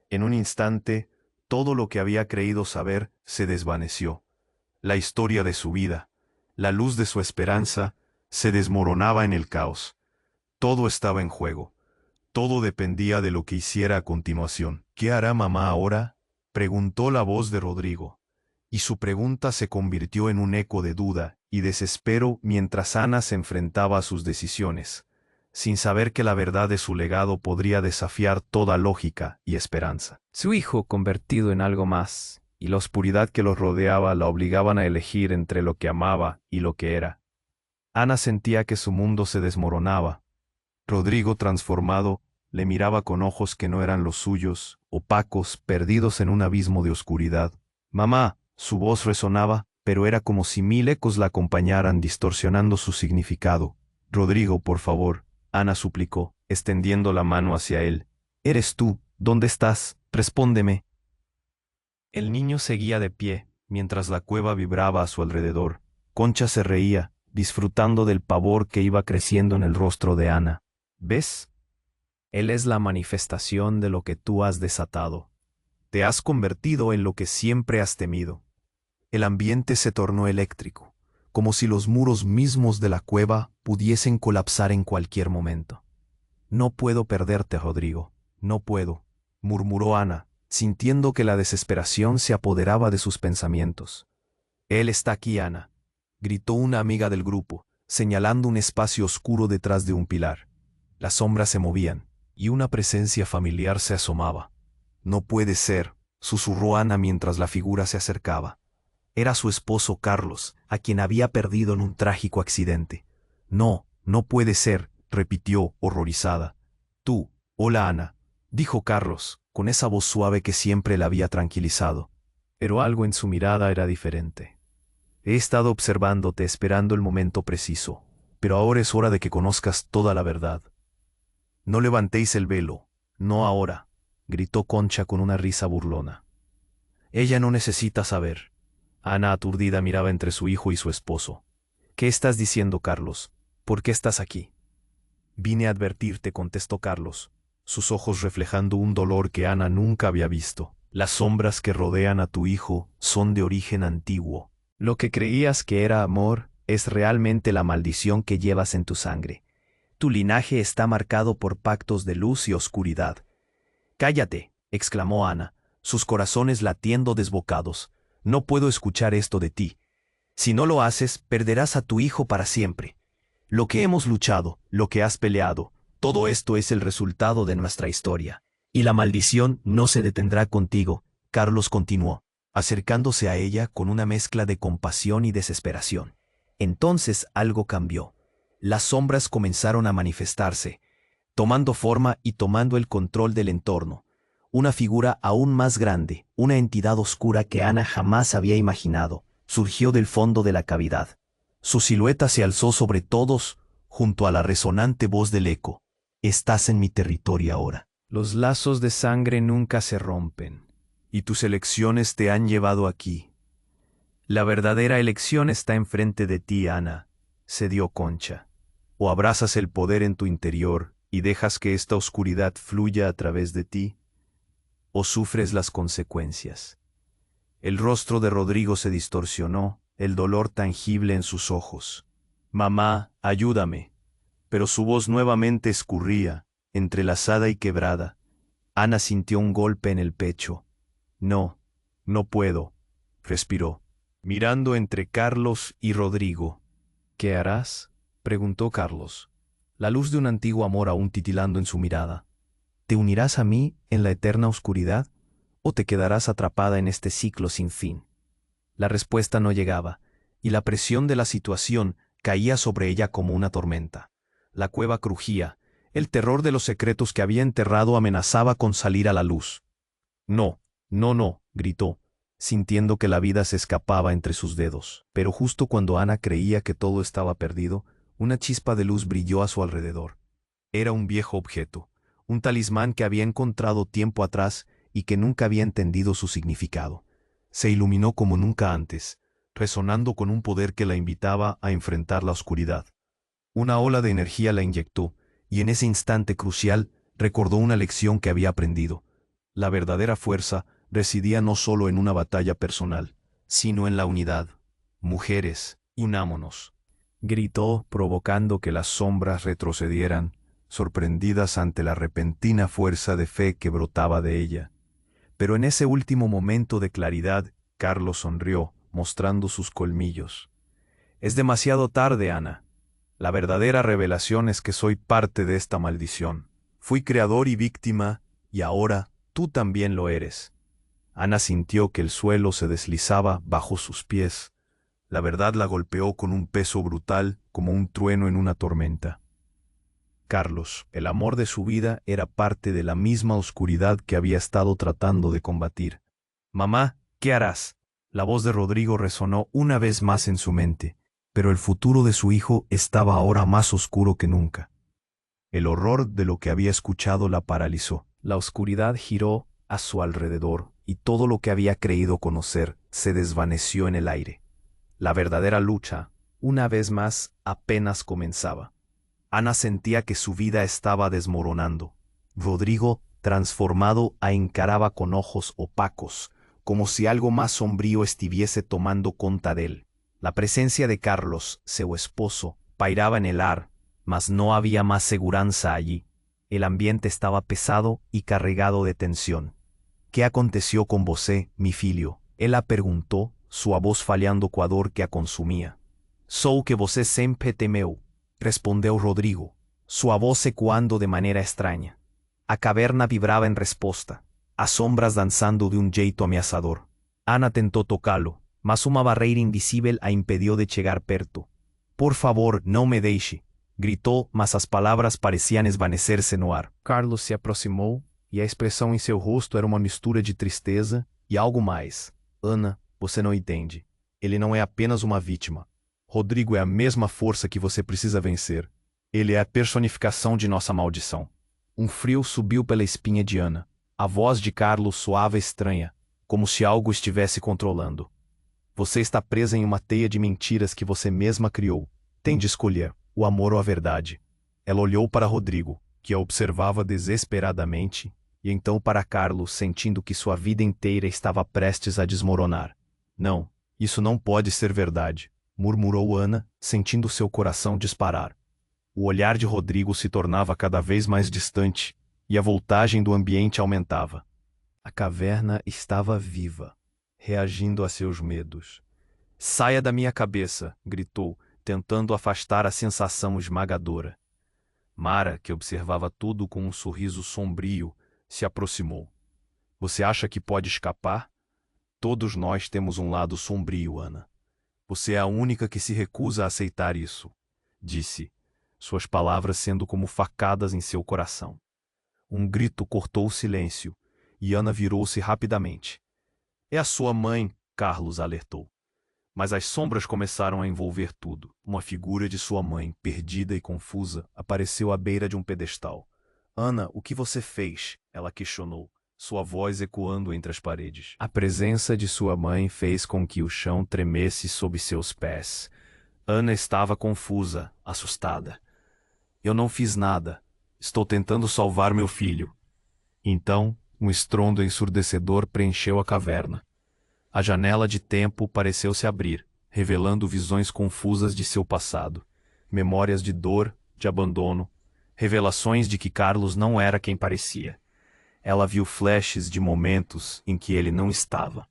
En un instante, todo lo que había creído saber se desvaneció. La historia de su vida, la luz de su esperanza, se desmoronaba en el caos. Todo estaba en juego. Todo dependía de lo que hiciera a continuación. ¿Qué hará mamá ahora?, preguntó la voz de Rodrigo. Y su pregunta se convirtió en un eco de duda y desespero mientras Ana se enfrentaba a sus decisiones, sin saber que la verdad de su legado podría desafiar toda lógica y esperanza. Su hijo convertido en algo más, y la oscuridad que los rodeaba la obligaban a elegir entre lo que amaba y lo que era. Ana sentía que su mundo se desmoronaba. Rodrigo, transformado, le miraba con ojos que no eran los suyos, opacos, perdidos en un abismo de oscuridad. «Mamá», su voz resonaba, pero era como si 1000 ecos la acompañaran distorsionando su significado. «Rodrigo, por favor», Ana suplicó, extendiendo la mano hacia él. «Eres tú, ¿dónde estás? Respóndeme». El niño seguía de pie, mientras la cueva vibraba a su alrededor. Concha se reía, disfrutando del pavor que iba creciendo en el rostro de Ana. «¿Ves? Él es la manifestación de lo que tú has desatado. Te has convertido en lo que siempre has temido». El ambiente se tornó eléctrico, como si los muros mismos de la cueva pudiesen colapsar en cualquier momento. «No puedo perderte, Rodrigo, no puedo», murmuró Ana, sintiendo que la desesperación se apoderaba de sus pensamientos. «Él está aquí, Ana», gritó una amiga del grupo, señalando un espacio oscuro detrás de un pilar. Las sombras se movían, y una presencia familiar se asomaba. «No puede ser», susurró Ana mientras la figura se acercaba. Era su esposo Carlos, a quien había perdido en un trágico accidente. «No, no puede ser», repitió, horrorizada. «Tú, hola Ana», dijo Carlos, con esa voz suave que siempre la había tranquilizado. Pero algo en su mirada era diferente. He estado observándote esperando el momento preciso, pero ahora es hora de que conozcas toda la verdad. No levantéis el velo, no ahora, gritó Concha con una risa burlona. Ella no necesita saber. Ana aturdida miraba entre su hijo y su esposo. ¿Qué estás diciendo, Carlos? ¿Por qué estás aquí? Vine a advertirte, contestó Carlos, sus ojos reflejando un dolor que Ana nunca había visto. Las sombras que rodean a tu hijo son de origen antiguo. Lo que creías que era amor es realmente la maldición que llevas en tu sangre. Tu linaje está marcado por pactos de luz y oscuridad. Cállate, exclamó Ana, sus corazones latiendo desbocados. No puedo escuchar esto de ti. Si no lo haces, perderás a tu hijo para siempre. Lo que hemos luchado, lo que has peleado, todo esto es el resultado de nuestra historia. Y la maldición no se detendrá contigo, Carlos continuó, acercándose a ella con una mezcla de compasión y desesperación. Entonces algo cambió. Las sombras comenzaron a manifestarse, tomando forma y tomando el control del entorno. Una figura aún más grande, una entidad oscura que Ana jamás había imaginado, surgió del fondo de la cavidad. Su silueta se alzó sobre todos, junto a la resonante voz del eco. Estás en mi territorio ahora. Los lazos de sangre nunca se rompen, y tus elecciones te han llevado aquí. La verdadera elección está enfrente de ti, Ana, se dio Concha. O abrazas el poder en tu interior y dejas que esta oscuridad fluya a través de ti, o sufres las consecuencias. El rostro de Rodrigo se distorsionó, el dolor tangible en sus ojos. Mamá, ayúdame. Pero su voz nuevamente escurría, entrelazada y quebrada. Ana sintió un golpe en el pecho. No, no puedo, respiró, mirando entre Carlos y Rodrigo. ¿Qué harás?, preguntó Carlos, la luz de un antiguo amor aún titilando en su mirada. ¿Te unirás a mí en la eterna oscuridad o te quedarás atrapada en este ciclo sin fin? La respuesta no llegaba, y la presión de la situación caía sobre ella como una tormenta. La cueva crujía, el terror de los secretos que había enterrado amenazaba con salir a la luz. No, no, no, gritó, sintiendo que la vida se escapaba entre sus dedos. Pero justo cuando Ana creía que todo estaba perdido, una chispa de luz brilló a su alrededor. Era un viejo objeto, un talismán que había encontrado tiempo atrás y que nunca había entendido su significado. Se iluminó como nunca antes, resonando con un poder que la invitaba a enfrentar la oscuridad. Una ola de energía la inyectó, y en ese instante crucial recordó una lección que había aprendido. La verdadera fuerza residía no solo en una batalla personal, sino en la unidad. Mujeres, unámonos, gritó, provocando que las sombras retrocedieran, sorprendidas ante la repentina fuerza de fe que brotaba de ella. Pero en ese último momento de claridad, Carlos sonrió, mostrando sus colmillos. Es demasiado tarde, Ana. La verdadera revelación es que soy parte de esta maldición. Fui creador y víctima, y ahora tú también lo eres. Ana sintió que el suelo se deslizaba bajo sus pies. La verdad la golpeó con un peso brutal, como un trueno en una tormenta. Carlos, el amor de su vida, era parte de la misma oscuridad que había estado tratando de combatir. Mamá, ¿qué harás? La voz de Rodrigo resonó una vez más en su mente, pero el futuro de su hijo estaba ahora más oscuro que nunca. El horror de lo que había escuchado la paralizó. La oscuridad giró a su alrededor y todo lo que había creído conocer se desvaneció en el aire. La verdadera lucha, una vez más, apenas comenzaba. Ana sentía que su vida estaba desmoronando. Rodrigo, transformado, la encaraba con ojos opacos, como si algo más sombrío estuviese tomando cuenta de él. La presencia de Carlos, su esposo, pairaba en el ar, mas no había más seguranza allí. El ambiente estaba pesado y cargado de tensión. ¿Qué aconteció con vosé, mi filho? Ela preguntó, su voz falhando coador que a consumía. Sou que vosé sempre temeu, respondeu Rodrigo, su voz ecoando de manera extraña. A caverna vibraba en respuesta, a sombras danzando de un jeito ameaçador. Ana tentó tocá-lo, mas uma barreira invisível a impediu de chegar perto. Por favor, não me deixe, gritou, mas as palavras parecían esvanecerse no ar. Carlos se aproximou, e a expressão em seu rosto era uma mistura de tristeza e algo mais. Ana, você não entende. Ele não é apenas uma vítima. Rodrigo é a mesma força que você precisa vencer. Ele é a personificação de nossa maldição. Um frio subiu pela espinha de Ana. A voz de Carlos soava estranha, como se algo estivesse controlando. Você está presa em uma teia de mentiras que você mesma criou. Tem de escolher o amor ou a verdade. Ela olhou para Rodrigo, que a observava desesperadamente, e então para Carlos, sentindo que sua vida inteira estava prestes a desmoronar. Não, isso não pode ser verdade, murmurou Ana, sentindo seu coração disparar. O olhar de Rodrigo se tornava cada vez mais distante, e a voltagem do ambiente aumentava. A caverna estava viva, reagindo a seus medos. Saia da minha cabeça, gritou, tentando afastar a sensação esmagadora. Mara, que observava tudo com um sorriso sombrio, se aproximou. Você acha que pode escapar? Todos nós temos um lado sombrio, Ana. Você é a única que se recusa a aceitar isso, disse, suas palavras sendo como facadas em seu coração. Um grito cortou o silêncio, e Ana virou-se rapidamente. É a sua mãe, Carlos alertou. Mas as sombras começaram a envolver tudo. Uma figura de sua mãe, perdida e confusa, apareceu à beira de um pedestal. Ana, o que você fez? Ela questionou, sua voz ecoando entre as paredes. A presença de sua mãe fez com que o chão tremesse sob seus pés. Ana estava confusa, assustada. Eu não fiz nada. Estou tentando salvar meu filho. Então, um estrondo ensurdecedor preencheu a caverna. A janela de tempo pareceu se abrir, revelando visões confusas de seu passado, memórias de dor, de abandono, revelações de que Carlos não era quem parecia. Ela viu flashes de momentos em que ele não estava.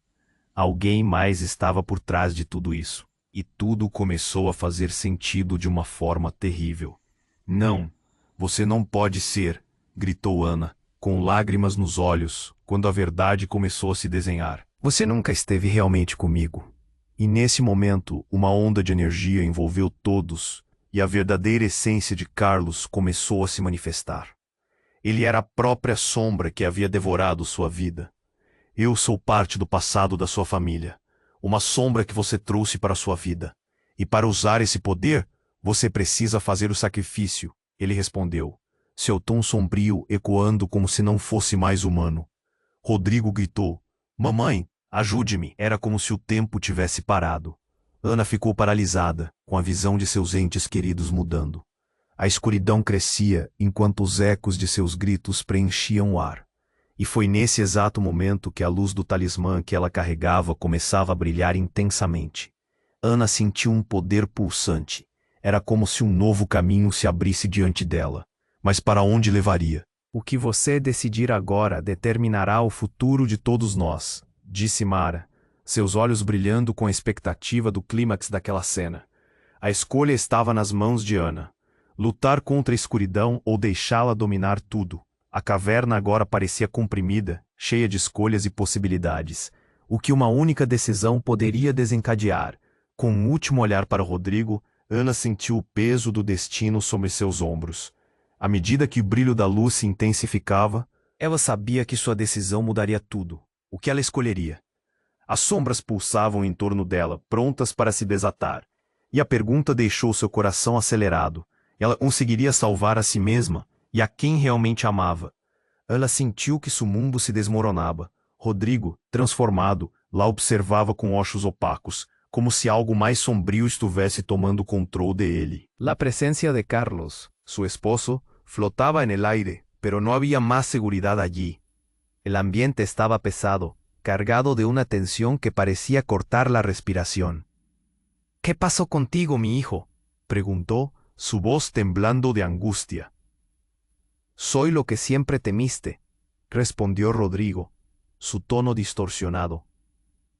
Alguém mais estava por trás de tudo isso, e tudo começou a fazer sentido de uma forma terrível. Não, você não pode ser, gritou Ana, com lágrimas nos olhos, quando a verdade começou a se desenhar. Você nunca esteve realmente comigo. E nesse momento, uma onda de energia envolveu todos, e a verdadeira essência de Carlos começou a se manifestar. Ele era a própria sombra que havia devorado sua vida. Eu sou parte do passado da sua família, uma sombra que você trouxe para a sua vida. E para usar esse poder, você precisa fazer o sacrifício, ele respondeu, seu tom sombrio ecoando como se não fosse mais humano. Rodrigo gritou, mamãe, ajude-me. Era como se o tempo tivesse parado. Ana ficou paralisada, com a visão de seus entes queridos mudando. A escuridão crescia, enquanto os ecos de seus gritos preenchiam o ar. E foi nesse exato momento que a luz do talismã que ela carregava começava a brilhar intensamente. Ana sentiu um poder pulsante. Era como se um novo caminho se abrisse diante dela. Mas para onde levaria? O que você decidir agora determinará o futuro de todos nós, disse Mara, seus olhos brilhando com a expectativa do clímax daquela cena. A escolha estava nas mãos de Ana. Lutar contra a escuridão ou deixá-la dominar tudo. A caverna agora parecia comprimida, cheia de escolhas e possibilidades. O que uma única decisão poderia desencadear. Com um último olhar para Rodrigo, Ana sentiu o peso do destino sobre seus ombros. À medida que o brilho da luz se intensificava, ela sabia que sua decisão mudaria tudo. O que ela escolheria? As sombras pulsavam em torno dela, prontas para se desatar. E a pergunta deixou seu coração acelerado. Ela conseguiria salvar a si mesma e a quem realmente amava. Ela sentiu que seu mundo se desmoronava. Rodrigo, transformado, lá observava com olhos opacos, como se algo mais sombrio estivesse tomando controle de ele. La presencia de Carlos, su esposo, flotaba en el aire, pero no había más seguridad allí. El ambiente estaba pesado, cargado de una tensión que parecía cortar la respiración. ¿Qué pasó contigo, mi hijo?, preguntó, su voz temblando de angustia. Soy lo que siempre temiste, respondió Rodrigo, su tono distorsionado.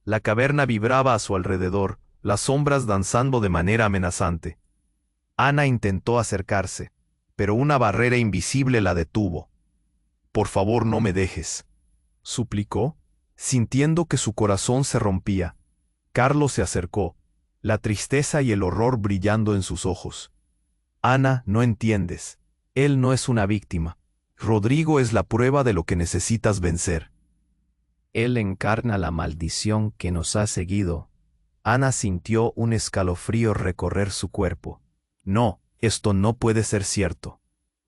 La caverna vibraba a su alrededor, las sombras danzando de manera amenazante. Ana intentó acercarse, pero una barrera invisible la detuvo. Por favor, no me dejes, suplicó, sintiendo que su corazón se rompía. Carlos se acercó, la tristeza y el horror brillando en sus ojos. Ana, no entiendes. Él no es una víctima. Rodrigo es la prueba de lo que necesitas vencer. Él encarna la maldición que nos ha seguido. Ana sintió un escalofrío recorrer su cuerpo. No, esto no puede ser cierto.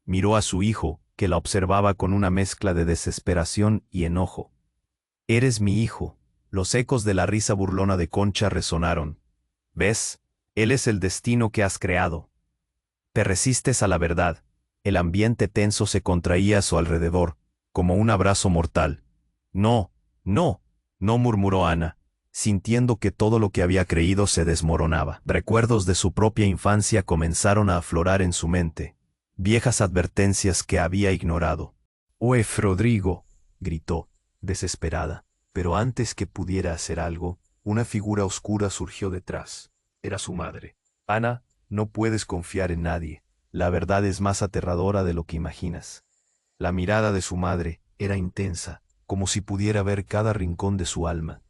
Miró a su hijo, que la observaba con una mezcla de desesperación y enojo. Eres mi hijo. Los ecos de la risa burlona de Concha resonaron. ¿Ves? Él es el destino que has creado. Te resistes a la verdad. El ambiente tenso se contraía a su alrededor, como un abrazo mortal. No, no, no, murmuró Ana, sintiendo que todo lo que había creído se desmoronaba. Recuerdos de su propia infancia comenzaron a aflorar en su mente, viejas advertencias que había ignorado. «¡Uef, Rodrigo!», gritó, desesperada. Pero antes que pudiera hacer algo, una figura oscura surgió detrás. Era su madre. «Ana, no puedes confiar en nadie. La verdad es más aterradora de lo que imaginas». La mirada de su madre era intensa, como si pudiera ver cada rincón de su alma.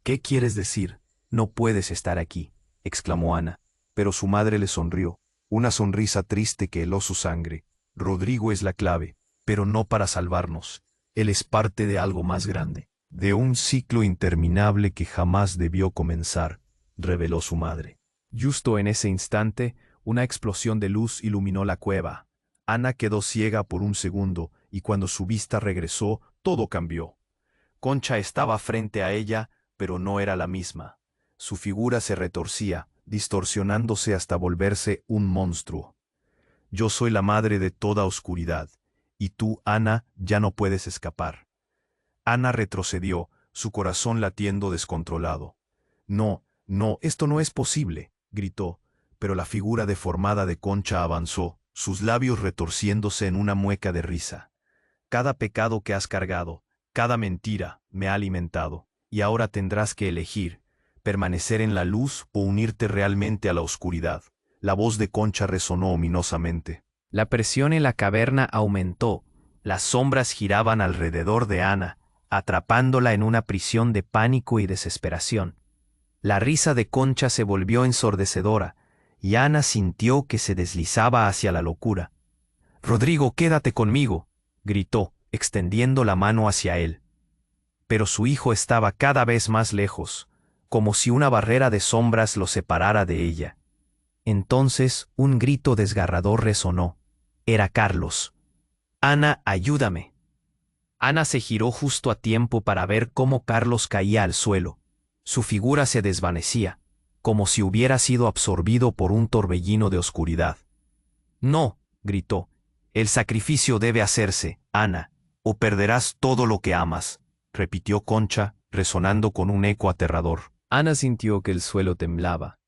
«¿Qué quieres decir? No puedes estar aquí», exclamó Ana, pero su madre le sonrió, una sonrisa triste que heló su sangre. «Rodrigo es la clave, pero no para salvarnos. Él es parte de algo más grande, de un ciclo interminable que jamás debió comenzar», reveló su madre. Justo en ese instante, una explosión de luz iluminó la cueva. Ana quedó ciega por un segundo, y cuando su vista regresó, todo cambió. Concha estaba frente a ella, pero no era la misma. Su figura se retorcía, distorsionándose hasta volverse un monstruo. «Yo soy la madre de toda oscuridad, y tú, Ana, ya no puedes escapar». Ana retrocedió, su corazón latiendo descontrolado. «No, no, esto no es posible», gritó, pero la figura deformada de Concha avanzó, sus labios retorciéndose en una mueca de risa. «Cada pecado que has cargado, cada mentira, me ha alimentado, y ahora tendrás que elegir, permanecer en la luz o unirte realmente a la oscuridad». La voz de Concha resonó ominosamente. La presión en la caverna aumentó. Las sombras giraban alrededor de Ana, atrapándola en una prisión de pánico y desesperación. La risa de Concha se volvió ensordecedora, y Ana sintió que se deslizaba hacia la locura. «Rodrigo, quédate conmigo», gritó, extendiendo la mano hacia él. Pero su hijo estaba cada vez más lejos, como si una barrera de sombras lo separara de ella. Entonces un grito desgarrador resonó. Era Carlos. «Ana, ayúdame». Ana se giró justo a tiempo para ver cómo Carlos caía al suelo. Su figura se desvanecía, como si hubiera sido absorbido por un torbellino de oscuridad. «No», gritó, «el sacrificio debe hacerse, Ana, o perderás todo lo que amas», repitió Concha, resonando con un eco aterrador. Ana sintió que el suelo temblaba.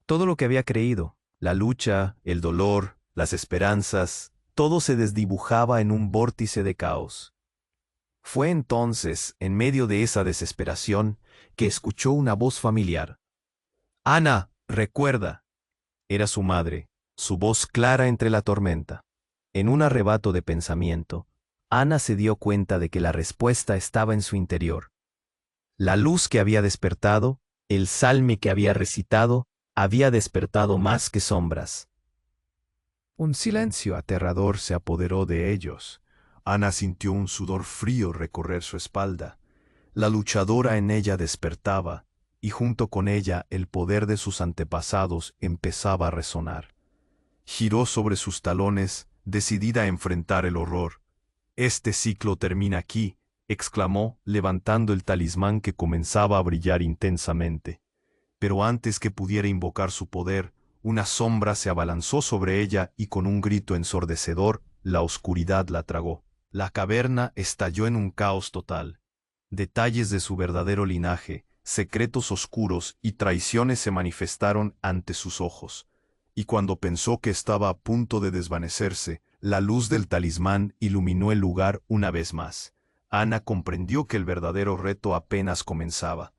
Todo lo que había creído, la lucha, el dolor, las esperanzas, todo se desdibujaba en un vórtice de caos. Fue entonces, en medio de esa desesperación, que escuchó una voz familiar. «Ana, recuerda». Era su madre, su voz clara entre la tormenta. En un arrebato de pensamiento, Ana se dio cuenta de que la respuesta estaba en su interior. La luz que había despertado, el salme que había recitado, había despertado más que sombras. Un silencio aterrador se apoderó de ellos. Ana sintió un sudor frío recorrer su espalda. La luchadora en ella despertaba, y junto con ella el poder de sus antepasados empezaba a resonar. Giró sobre sus talones, decidida a enfrentar el horror. «Este ciclo termina aquí», exclamó, levantando el talismán que comenzaba a brillar intensamente. Pero antes que pudiera invocar su poder, una sombra se abalanzó sobre ella y con un grito ensordecedor, la oscuridad la tragó. La caverna estalló en un caos total. Detalles de su verdadero linaje, secretos oscuros y traiciones se manifestaron ante sus ojos. Y cuando pensó que estaba a punto de desvanecerse, la luz del talismán iluminó el lugar una vez más. Ana comprendió que el verdadero reto apenas comenzaba.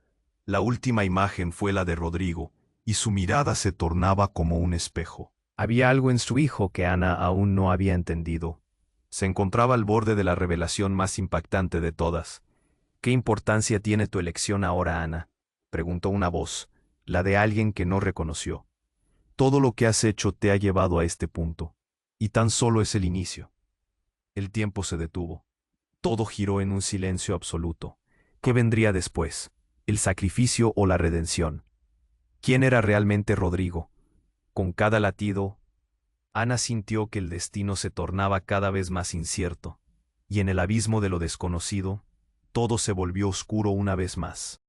La última imagen fue la de Rodrigo, y su mirada se tornaba como un espejo. Había algo en su hijo que Ana aún no había entendido. Se encontraba al borde de la revelación más impactante de todas. «¿Qué importancia tiene tu elección ahora, Ana?», preguntó una voz, la de alguien que no reconoció. «Todo lo que has hecho te ha llevado a este punto, y tan solo es el inicio». El tiempo se detuvo. Todo giró en un silencio absoluto. ¿Qué vendría después? ¿El sacrificio o la redención? ¿Quién era realmente Rodrigo? Con cada latido, Ana sintió que el destino se tornaba cada vez más incierto, y en el abismo de lo desconocido, todo se volvió oscuro una vez más.